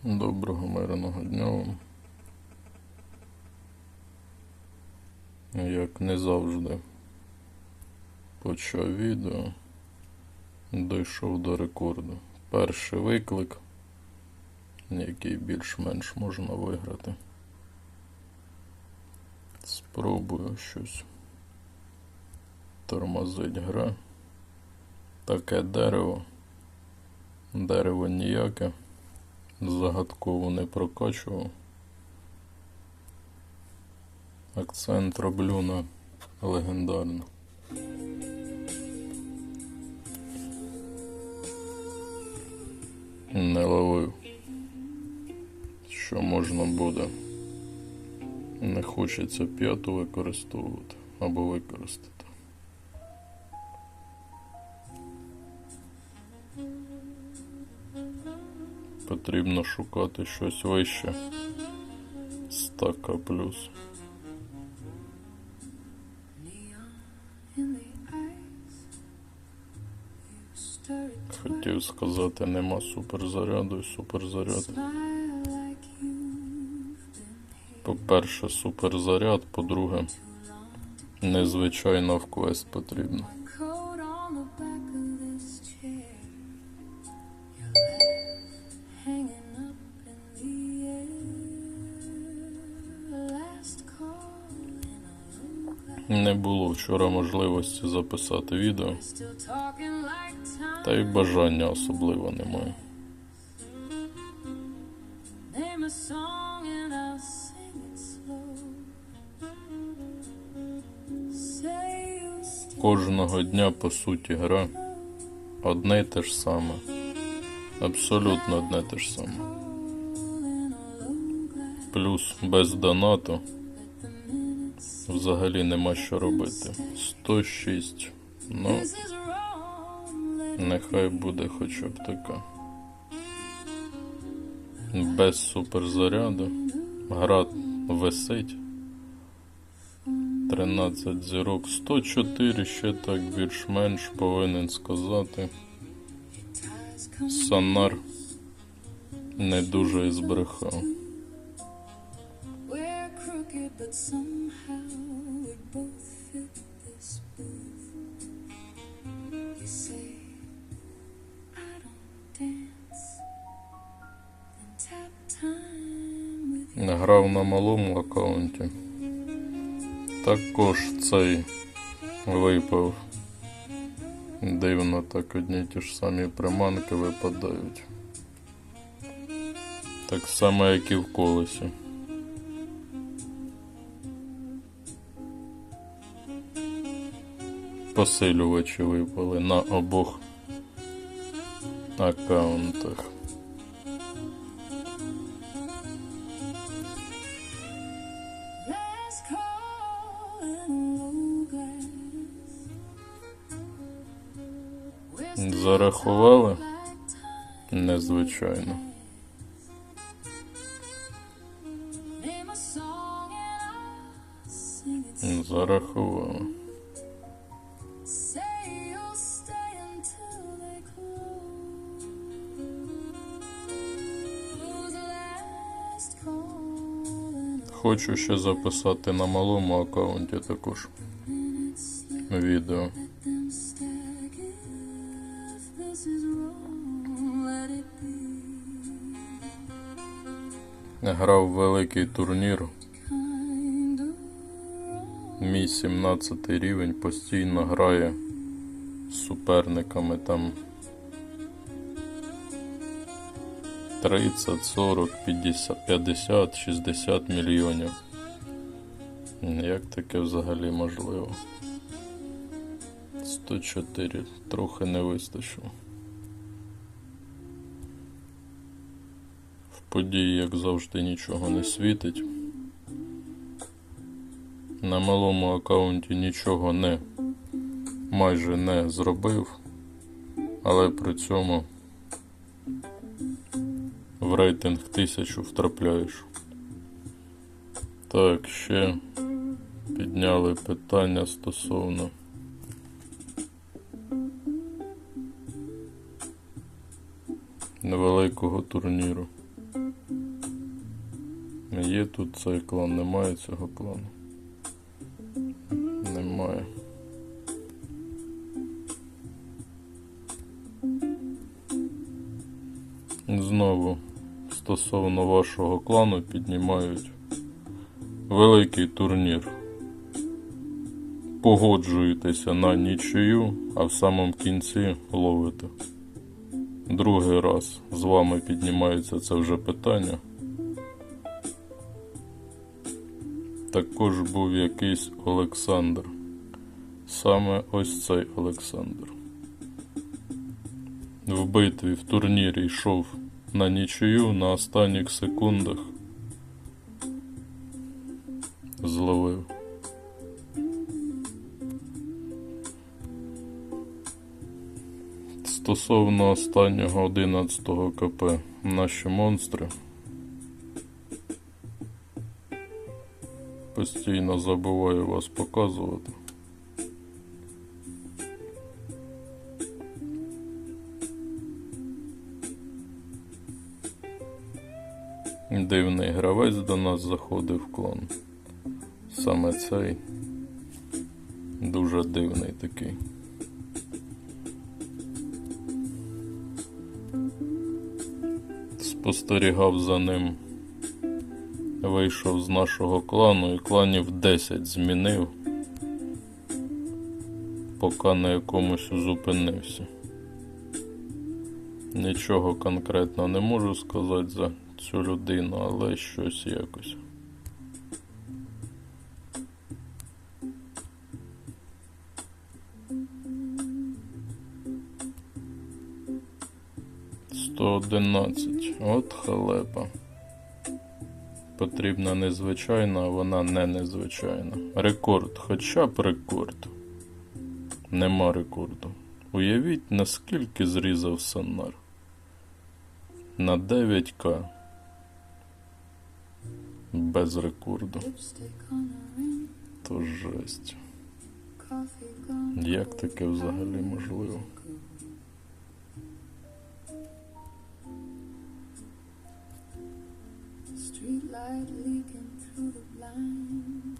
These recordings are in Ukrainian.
Доброго мирного дня вам. Як не завжди почав відео, дійшов до рекорду. Перший виклик, який більш-менш можна виграти. Спробую щось. Тормозить гра. Таке дерево. Дерево ніяке. Загадково не прокачував. Акцент роблю на легендарно. Не ловив, що можна буде. Не хочеться п'яту використовувати або використати. Потрібно шукати щось вище стака плюс. Хотів сказати, нема суперзаряду і суперзаряд. По-перше, суперзаряд, по-друге, незвичайно в квест потрібно. Не було вчора можливості записати відео, та й бажання особливо немає. Кожного дня, по суті, гра одне й те ж саме. Абсолютно одне те ж саме. Плюс без донату взагалі нема що робити. 106. Ну, нехай буде хоча б така. Без суперзаряду. Гра висить. 13 зірок. 104 ще так більш-менш повинен сказати. Сонар не дуже і збрехав. Грав на малому аккаунті. Також цей випав. Дивно, так одні ті ж самі приманки випадають. Так само, як і в колесі. Посилювачі випали на обох аккаунтах. Зарахували? Незвичайно. Зарахували. Хочу ще записати на малому аккаунті також відео. Грав великий турнір. Мій 17 рівень постійно грає з суперниками там 30, 40, 50, 60 мільйонів. Як таке взагалі можливо? 104 трохи не вистачило. В події, як завжди, нічого не світить. На малому аккаунті нічого майже не зробив, але при цьому в рейтинг 1000 втрапляєш. Так, ще підняли питання стосовно невеликого турніру. Є тут цей клан, немає цього клану. Немає. Знову стосовно вашого клану піднімають великий турнір. Погоджуєтеся на нічию, а в самому кінці ловите. Другий раз з вами піднімається це вже питання. Також був якийсь Олександр. Саме ось цей Олександр. В битві, в турнірі йшов на нічию, на останніх секундах зловив. Стосовно останнього 11-го КП, наші монстри постійно забуваю вас показувати. Дивний гравець до нас заходив в клан. Саме цей дуже дивний такий. Спостерігав за ним. Вийшов з нашого клану і кланів 10 змінив, поки на якомусь зупинився. Нічого конкретно не можу сказати за цю людину, але щось якось. «111. От халепа. Потрібна незвичайна, а вона не незвичайна. Рекорд, хоча б рекорд. Нема рекорду. Уявіть, наскільки зрізав Сонар. На 9К. Без рекорду. То жесть. Як таке взагалі можливо? Streetlight leaking through the blinds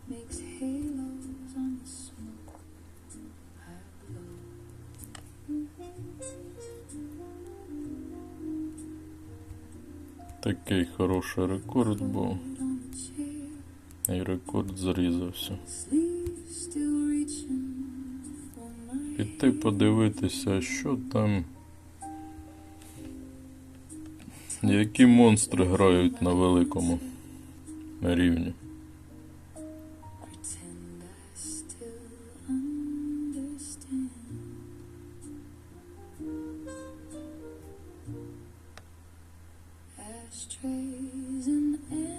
makes halos on the smoke I blow. Такий хороший рекорд був. І рекорд зрізався. Піти подивитися, що там. Які монстри грають на великому рівні.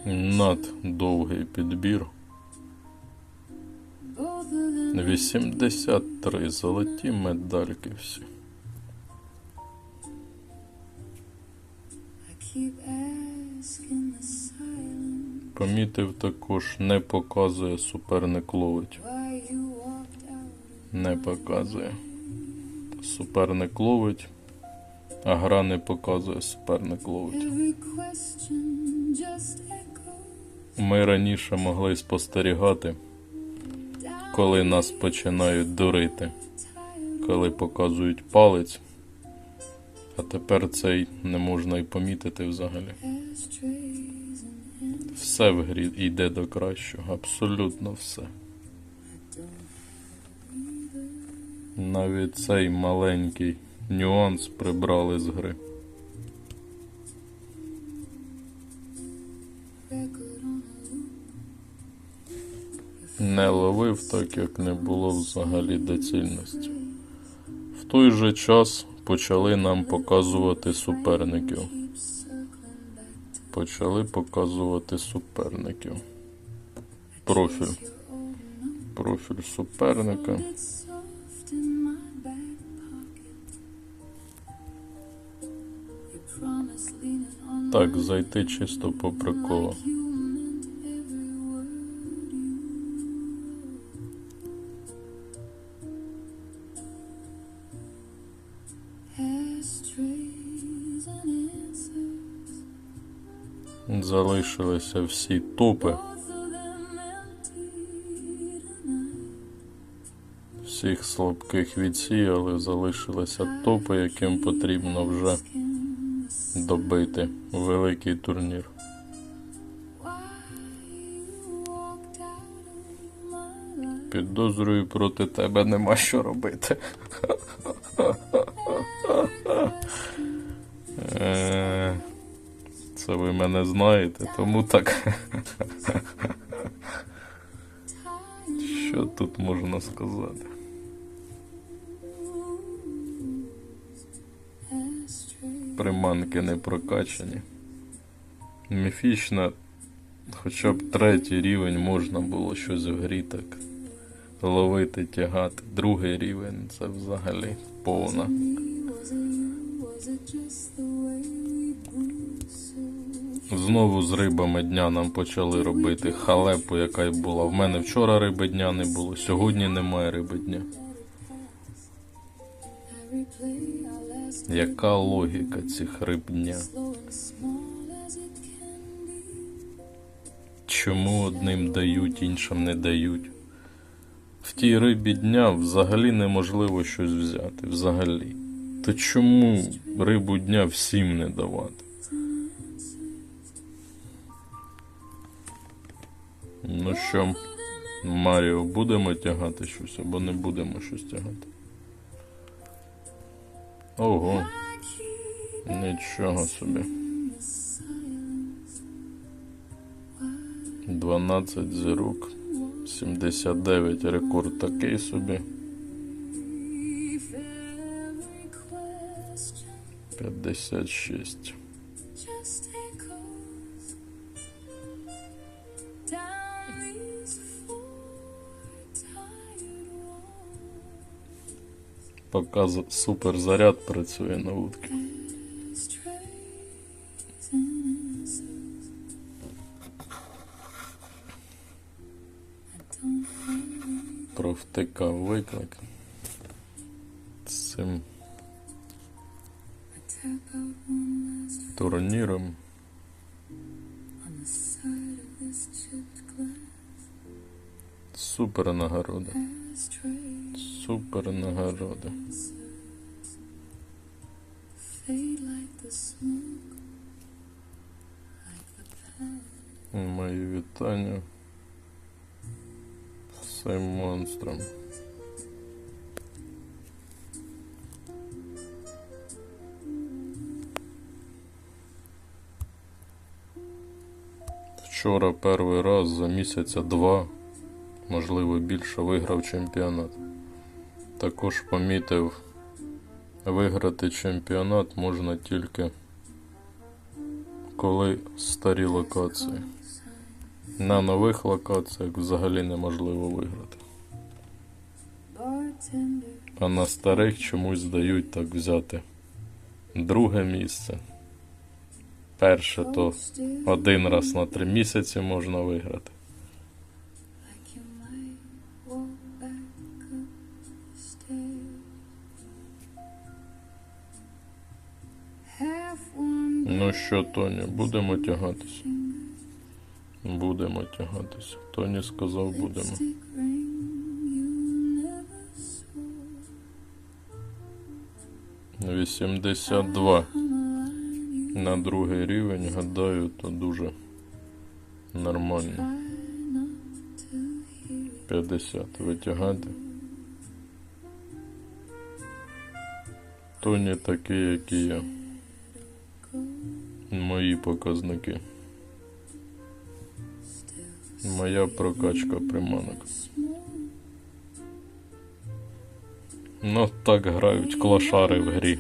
Наддовгий підбір. 83 золоті медальки всі. Помітив також, не показує, суперник ловить. Не показує. Суперник ловить, а гра не показує, суперник ловить. Ми раніше могли спостерігати, коли нас починають дурити, коли показують палець, а тепер цей не можна і помітити взагалі. Все в грі йде до кращого, абсолютно все. Навіть цей маленький нюанс прибрали з гри. Не ловив, так як не було взагалі доцільності. В той же час почали нам показувати суперників. Почали показувати суперників. Профіль суперника. Так, зайти чисто по приколу. Залишилися всі топи. Всіх слабких відсіяли, залишилися топи, яким потрібно вже добити великий турнір. Підозрюю, проти тебе нема що робити. Це ви мене знаєте, тому так. Що тут можна сказати? Приманки не прокачані. Міфічна, хоча б 3-й рівень можна було щось в грі так ловити, тягати. 2-й рівень це взагалі повна. Знову з рибами дня нам почали робити халепу, яка й була. В мене вчора риби дня не було, сьогодні немає риби дня. Яка логіка цих риб дня? Чому одним дають, іншим не дають? В тій рибі дня взагалі неможливо щось взяти. Взагалі. То чому рибу дня всім не давати? Ну що, Маріо, будемо тягати щось або не будемо щось тягати? Ого, нічого собі. 12 зірок, 79 рекорд такий собі. 56. Поки суперзаряд працює на вудки. Провтикав виклик з цим турніром. Супер нагорода. Супер нагорода. Мої вітання всім монстрам. Вчора перший раз за місяця 2, можливо більше, виграв чемпіонат. Також помітив, виграти чемпіонат можна тільки коли старі локації. На нових локаціях взагалі неможливо виграти. А на старих чомусь дають так взяти 2-е місце. Перше то 1 раз на 3 місяці можна виграти. Ну що, Тоні, будемо тягатися? Будемо тягатися. Тоні сказав, будемо. — 82 на 2-й рівень, гадаю, то дуже нормально. 50 витягати. Тоні такий, як і я. Мої показники. Моя прокачка приманок. Ну так грають клошари в грі.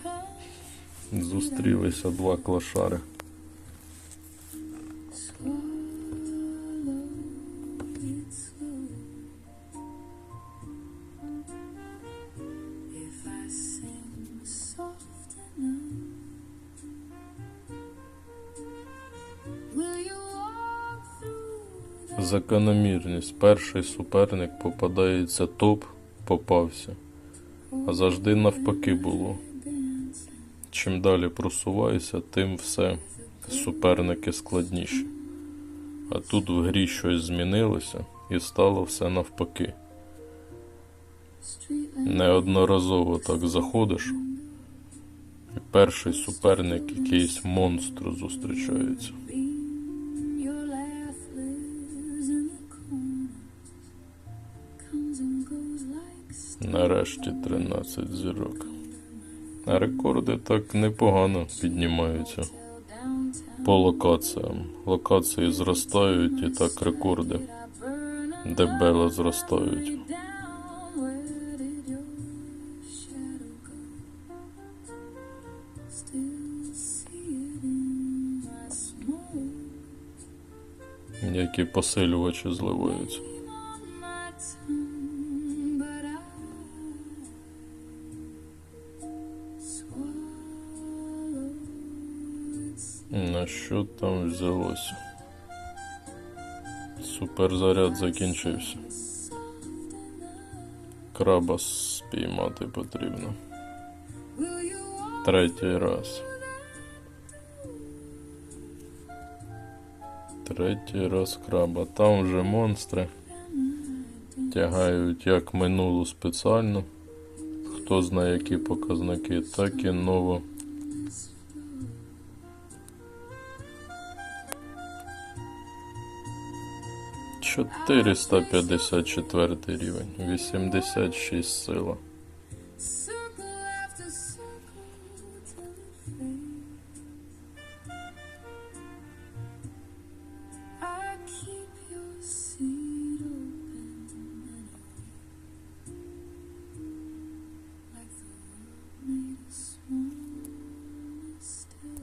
Зустрілися 2 клошари. Закономірність. Перший суперник попадається топ, попався. А завжди навпаки було. Чим далі просуваюся, тим все суперники складніші. А тут в грі щось змінилося і стало все навпаки. Неодноразово так заходиш, і перший суперник якийсь монстр зустрічається. Your laugh lives in the corner, comes and goes like Нарешті 13 зірок. А рекорди так непогано піднімаються downtown. по локаціям. Локації зростають і так рекорди дебело зростають. Down, where did your shadow go? Still see it in my smoke. Які посилювачі зливаються. On my tongue, but I swallow its На що там взялося? Суперзаряд закінчився. Краба спіймати потрібно. will you walk Третій раз. Третій раз краба. Там вже монстри тягають як минулу спеціально. Хто знає які показники, так і ново. – 454 рівень, 86 сила. circle after circle till it fades? I keep your seat open and like the world made of small still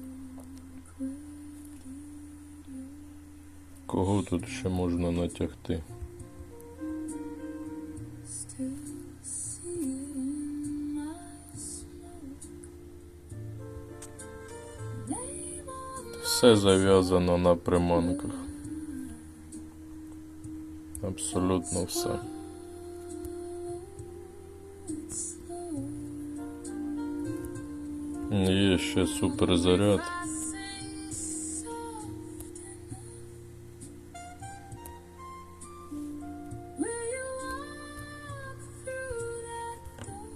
Кого тут ще можна натягти? still see it in my smoke. Name on Все зав'язано на приманках. Абсолютно все. it slow. Є ще суперзаряд. I sing soft enough. Will you walk through that door?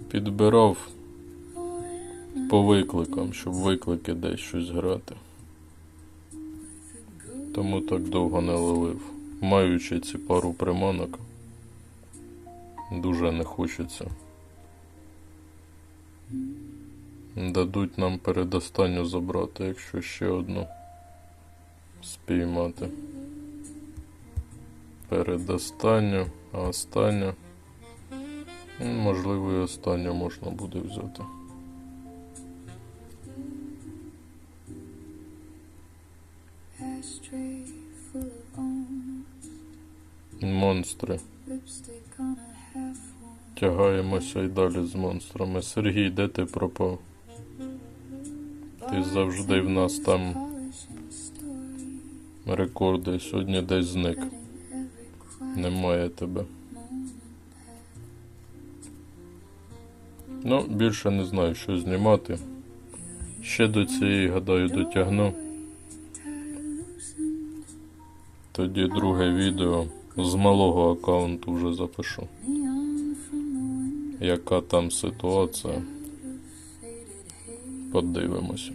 Підбирав Or am по викликам, щоб виклики десь щось грати. Тому так довго не ловив. Маючи ці пару приманок, дуже не хочеться. Дадуть нам передостанню забрати, якщо ще одну спіймати. Передостанню, а останню, можливо, і останню можна буде взяти. ashtray full of almonds, Монстри. lipstick on a half-worn Тягаємося й далі з монстрами. Сергій, де ти пропав? Ти завжди в нас там polishing story, рекорди. Сьогодні десь зник. letting every quiet Немає тебе. moment Ну, більше не знаю, що знімати. Ще до цієї, гадаю, дотягну. pass loosened Тоді друге відео з малого аккаунту вже запишу. neon from the window Яка там ситуація, of faded haze. подивимося.